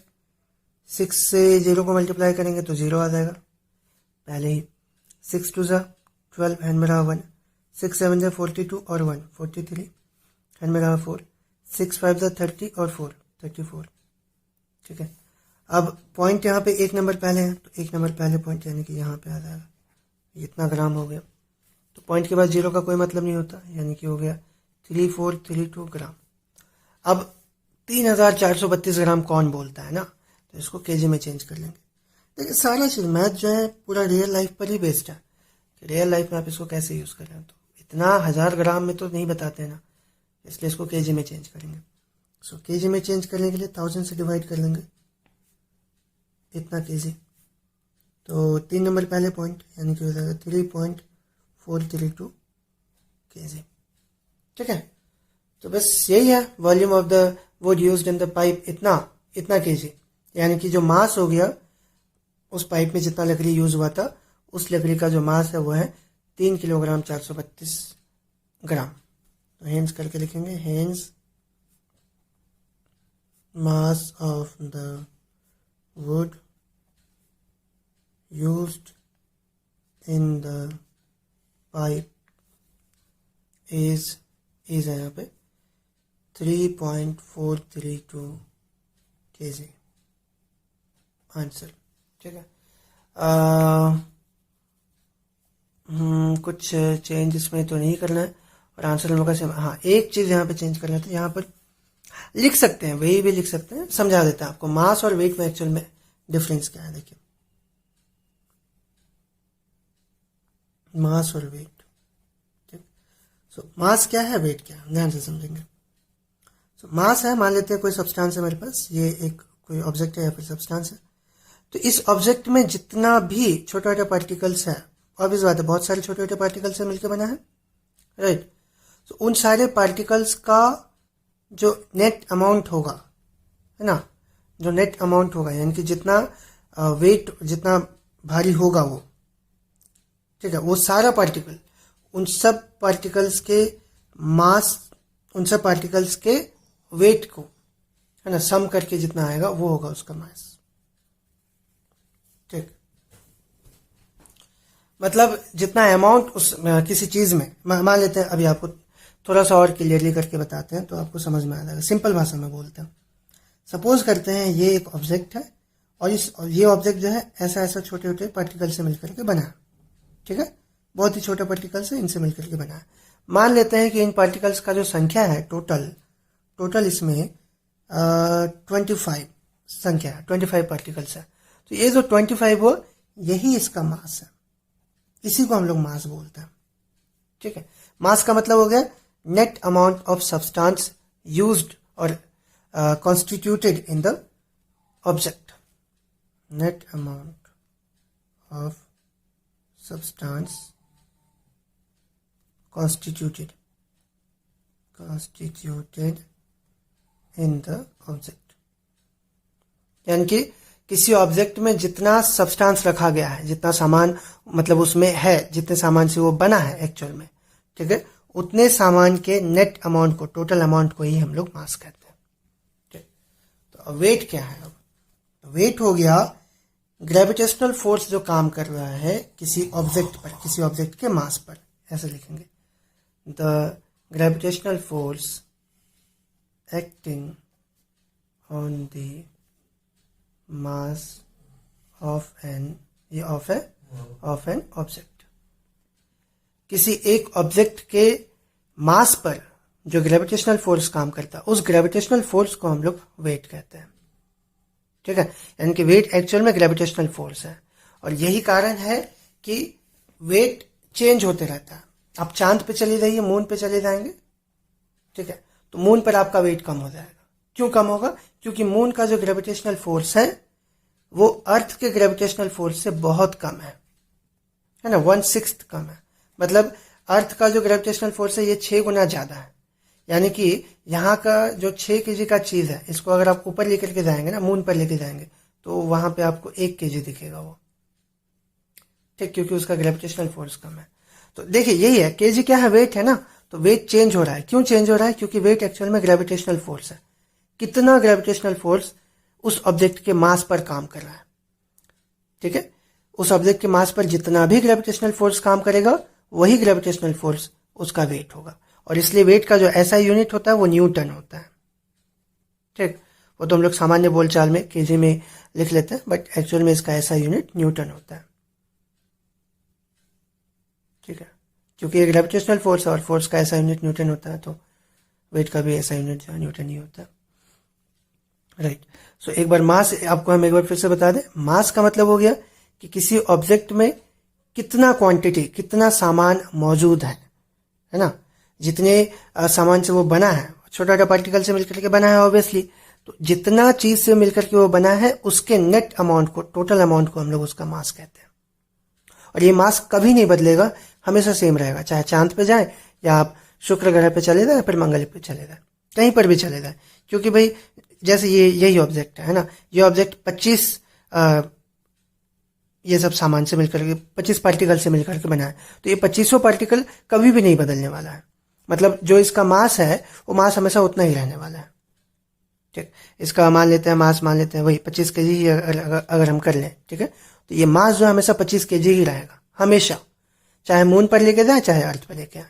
6 से 0 को मल्टीप्लाई करेंगे तो 0 आ जाएगा पहले ही। 6 2 जा 12 एंड में रहा 1, 6 7 जा 42 और 1 43 एंड में रहा 4, 6 5 जा 30 और 4 34। ठीक है, अब पॉइंट यहाँ पे एक नंबर पहले है तो एक नंबर पहले पॉइंट यानी कि यहाँ पे आ जाएगा, इतना ग्राम हो गया। तो पॉइंट के बाद 0 का कोई मतलब नहीं होता, यानी कि हो गया 3432 ग्राम। अब 3432 ग्राम कौन बोलता है ना, तो इसको केजी में चेंज कर लेंगे। देखिए सारा चीज मैथ जो है पूरा रियल लाइफ पर ही बेस्ड है, कि रियल लाइफ में आप इसको कैसे यूज कर रहे हो। तो इतना 1000 ग्राम में तो नहीं बताते ना, इसलिए इसको केजी में चेंज करेंगे। सो केजी में चेंज करने के लिए 1000 से डिवाइड कर लेंगे, इतना केजी। तो 3 नंबर पहले पॉइंट यानी कि हो जाएगा 3.432 केजी। ठीक है, तो बस यही है, volume of the wood used in the pipe इतना केजी, यानी कि जो मास हो गया उस पाइप में जितना लकड़ी यूज हुआ था उस लकड़ी का जो मास है वो है 3 किलोग्राम 432 ग्राम। तो हेंस करके लिखेंगे, hence mass of the wood used in the pipe is है यहाँ पे 3.432 केजी आंसर। ठीक है, कुछ चेंज इसमें तो नहीं करना है और आंसर हम लोग का हाँ एक चीज यहाँ पे चेंज करना था, यहाँ पर लिख सकते हैं, वही भी लिख सकते हैं, समझा देते हैं आपको मास और वेट में एक्चुअल में डिफरेंस क्या है। देखिए मास और वेट, ठीक। सो मास क्या है, वेट क्या है, ध्यान से समझेंगे। सो मास है, मान लेते हैं कोई सब्सटेंस है मेरे पास, ये एक कोई ऑब्जेक्ट है या फिर सब्सटेंस है, तो इस ऑब्जेक्ट में जितना भी छोटा छोटा पार्टिकल्स है, ऑब्वियस बात है बहुत सारे छोटे छोटे पार्टिकल्स से मिलकर बना है, राइट। तो उन सारे पार्टिकल्स का जो नेट अमाउंट होगा, है ना, जो नेट अमाउंट होगा यानी कि जितना वेट जितना भारी होगा वो, ठीक है, वो सारा पार्टिकल उन सब पार्टिकल्स के मास, उन सब पार्टिकल्स के वेट को, है ना, सम करके जितना आएगा वो होगा उसका मास। ठीक, मतलब जितना अमाउंट उस किसी चीज में, मान लेते हैं, अभी आपको थोड़ा सा और क्लियरली करके बताते हैं तो आपको समझ में आ जाएगा, सिंपल भाषा में बोलते हैं। सपोज करते हैं ये एक ऑब्जेक्ट है और ये ऑब्जेक्ट जो है ऐसा ऐसा छोटे छोटे पार्टिकल से मिलकर के बना है, ठीक है, बहुत ही छोटे पार्टिकल से इनसे मिलकर के बना है। मान लेते हैं कि इन पार्टिकल्स का जो संख्या है टोटल इसमें 25 संख्या है, 25 पार्टिकल्स है। तो ये जो 25 हो यही इसका मास है, इसी को हम लोग मास बोलते हैं। ठीक है, मास का मतलब हो गया net amount of substance used और constituted in the object, net amount of substance constituted in the object, यानी कि किसी ऑब्जेक्ट में जितना सब्सटेंस रखा गया है, जितना सामान मतलब उसमें है, जितने सामान से वो बना है एक्चुअल में, ठीक है, उतने सामान के नेट अमाउंट को, टोटल अमाउंट को ही हम लोग मास कहते हैं। ठीक, तो वेट क्या है, अब वेट हो गया ग्रेविटेशनल फोर्स जो काम कर रहा है किसी ऑब्जेक्ट पर, किसी ऑब्जेक्ट के मास पर, ऐसे लिखेंगे, the gravitational force acting on the mass of an object, किसी एक ऑब्जेक्ट के मास पर जो ग्रेविटेशनल फोर्स काम करता है उस ग्रेविटेशनल फोर्स को हम लोग वेट कहते हैं। ठीक है, यानी कि वेट एक्चुअल में ग्रेविटेशनल फोर्स है। और यही कारण है कि वेट चेंज होते रहता है। आप चांद पे चले जाइए, मून पे चले जाएंगे, ठीक है, तो मून पर आपका वेट कम हो जाएगा। क्यों कम होगा? क्योंकि मून का जो ग्रेविटेशनल फोर्स है वो अर्थ के ग्रेविटेशनल फोर्स से बहुत कम है ना, 1/6 कम है। मतलब अर्थ का जो ग्रेविटेशनल फोर्स है ये 6 गुना ज्यादा है। यानी कि यहाँ का जो 6 केजी का चीज है, इसको अगर आप ऊपर लेकर के जाएंगे ना, मून पर लेके जाएंगे, तो वहां पे आपको 1 केजी दिखेगा वो, ठीक, क्योंकि उसका ग्रेविटेशनल फोर्स कम है। तो देखिए यही है, केजी क्या है? वेट है ना। तो वेट चेंज हो रहा है। क्यों चेंज हो रहा है? क्योंकि वेट एक्चुअल में ग्रेविटेशनल फोर्स है। कितना ग्रेविटेशनल फोर्स उस ऑब्जेक्ट के मास पर काम कर रहा है, ठीक है, उस ऑब्जेक्ट के मास पर जितना भी ग्रेविटेशनल फोर्स काम करेगा वही ग्रेविटेशनल फोर्स उसका वेट होगा। और इसलिए वेट का जो ऐसा यूनिट होता है वो न्यूटन होता है, ठीक। वो तो हम लोग सामान्य बोलचाल में केजी में लिख लेते हैं, बट एक्चुअल में इसका ऐसा यूनिट न्यूटन होता है, ठीक है, क्योंकि ये ग्रेविटेशनल फोर्स है और फोर्स का ऐसा यूनिट न्यूटन होता है, तो वेट का भी ऐसा यूनिट जो है न्यूटन ही होता है, राइट। सो एक बार मास आपको हम एक बार फिर से बता दें। मास का मतलब हो गया कि किसी ऑब्जेक्ट में कितना क्वांटिटी, कितना सामान मौजूद है ना। जितने सामान से वो बना है, छोटा छोटा पार्टिकल से मिलकर के बना है ऑब्वियसली, तो जितना चीज से मिलकर के वो बना है उसके नेट अमाउंट को, टोटल अमाउंट को हम लोग उसका मास कहते हैं। और ये मास कभी नहीं बदलेगा, हमेशा सेम रहेगा, चाहे चांद पे जाए या आप शुक्र ग्रह पे चले जाए, फिर मंगल पे चले जाए, कहीं पर भी चले जाए। क्योंकि भाई जैसे यही ऑब्जेक्ट है ना, ये ऑब्जेक्ट 25 ये सब सामान से मिलकर के 25 पार्टिकल से मिलकर के बना है, तो ये 2500 पार्टिकल कभी भी नहीं बदलने वाला है। मतलब जो इसका मास है वो मास हमेशा उतना ही रहने वाला है, ठीक। इसका मान लेते हैं, मास मान लेते हैं वही 25 केजी ही अगर हम कर लें, ठीक है, तो ये मास जो हमेशा 25 केजी ही रहेगा हमेशा, चाहे मून पर लेके जाए चाहे अर्थ पर लेके आए।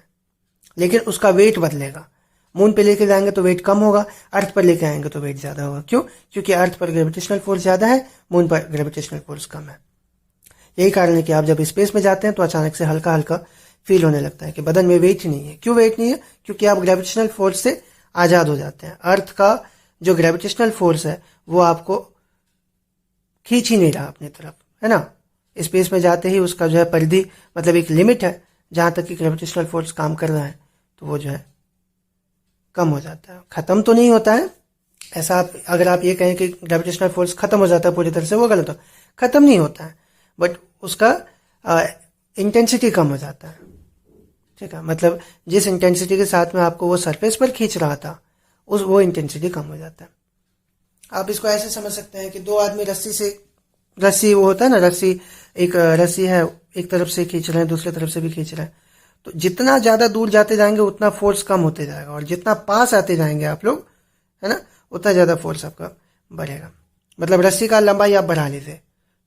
लेकिन उसका वेट बदलेगा। मून पे लेके जाएंगे तो वेट कम होगा, अर्थ पर लेके आएंगे तो वेट ज्यादा होगा। क्यों? क्योंकि अर्थ पर ग्रेविटेशनल फोर्स ज्यादा है, मून पर ग्रेविटेशनल फोर्स कम है। यही कारण है कि आप जब स्पेस में जाते हैं तो अचानक से हल्का हल्का फील होने लगता है कि बदन में वेट ही नहीं है। क्यों वेट नहीं है? क्योंकि आप ग्रेविटेशनल फोर्स से आजाद हो जाते हैं। अर्थ का जो ग्रेविटेशनल फोर्स है वो आपको खींच ही नहीं रहा अपनी तरफ, है ना। स्पेस में जाते ही उसका जो है परिधि, मतलब एक लिमिट है जहां तक कि ग्रेविटेशनल फोर्स काम कर रहा है, तो वो जो है कम हो जाता है। खत्म तो नहीं होता है ऐसा। आप अगर आप ये कहें कि ग्रेविटेशनल फोर्स खत्म हो जाता है पूरी तरह से, वो गलत हो। खत्म नहीं होता है, बट उसका इंटेंसिटी कम हो जाता है, ठीक है। मतलब जिस इंटेंसिटी के साथ में आपको वो सरफेस पर खींच रहा था, वो इंटेंसिटी कम हो जाता है। आप इसको ऐसे समझ सकते हैं कि दो आदमी रस्सी वो होता है ना, एक रस्सी है, एक तरफ से खींच रहे हैं, दूसरी तरफ से भी खींच रहे हैं, तो जितना ज्यादा दूर जाते जाएंगे उतना फोर्स कम होते जाएगा, और जितना पास आते जाएंगे आप लोग, है ना, उतना ज्यादा फोर्स आपका बढ़ेगा। मतलब रस्सी का लंबाई आप बढ़ा लीजिए,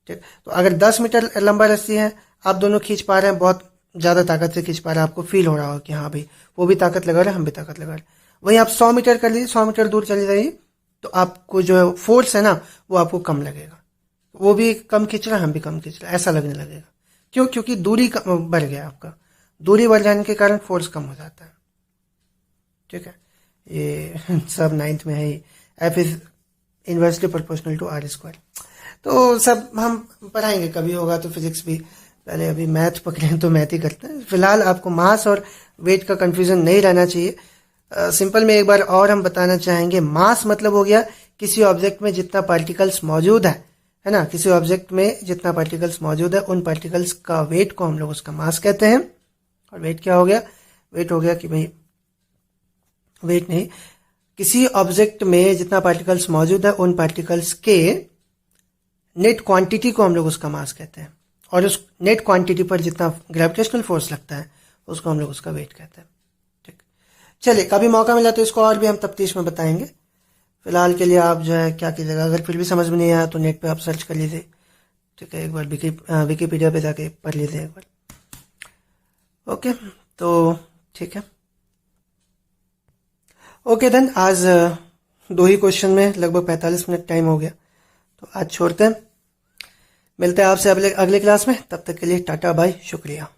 ठीक। तो अगर 10 मीटर लंबा रस्सी है, आप दोनों खींच पा रहे हैं, बहुत ज्यादा ताकत से खींच पा रहे हैं, आपको फील हो रहा हो कि हाँ भाई वो भी ताकत लगा रहे हैं, हम भी ताकत लगा रहे हैं। वहीं आप 100 मीटर कर लीजिए, 100 मीटर दूर चले जाइए, तो आपको जो है फोर्स है ना वो आपको कम लगेगा। वो भी कम खींच रहा है, हम भी कम खींच रहे हैं, ऐसा लगने लगेगा। क्यों? क्योंकि दूरी बढ़ गया आपका। दूरी बढ़ जाने के कारण फोर्स कम हो जाता है, ठीक है। ये सब 9th में है ही, F is inversely proportional to R square. तो सब हम पढ़ाएंगे, कभी होगा तो फिजिक्स भी। पहले अभी मैथ पकड़े तो मैथ ही करते हैं। फिलहाल आपको मास और वेट का कंफ्यूजन नहीं रहना चाहिए। सिंपल में एक बार और हम बताना चाहेंगे, मास मतलब हो गया किसी ऑब्जेक्ट में जितना पार्टिकल्स मौजूद है ना, किसी ऑब्जेक्ट में जितना पार्टिकल्स मौजूद है उन पार्टिकल्स का वेट को हम लोग उसका मास कहते हैं। और वेट क्या हो गया? वेट हो गया कि भाई, वेट नहीं, किसी ऑब्जेक्ट में जितना पार्टिकल्स मौजूद है उन पार्टिकल्स के नेट क्वांटिटी को हम लोग उसका मास कहते हैं, और उस नेट क्वांटिटी पर जितना ग्रेविटेशनल फोर्स लगता है उसको हम लोग उसका वेट कहते हैं, ठीक। चलिए, कभी मौका मिला तो इसको और भी हम तफ्तीश में बताएंगे। फिलहाल के लिए आप जो है क्या कीजिएगा, अगर फिर भी समझ में नहीं आया तो नेट पे आप सर्च कर लीजिए, ठीक है। एक बार विकीपीडिया पे जाके पढ़ लीजिए एक बार, ओके। तो ठीक है, ओके देन। आज 2 ही क्वेश्चन में लगभग 45 मिनट टाइम हो गया, तो आज छोड़ते हैं। मिलते हैं आपसे अगले क्लास में। तब तक के लिए टाटा बाय, शुक्रिया।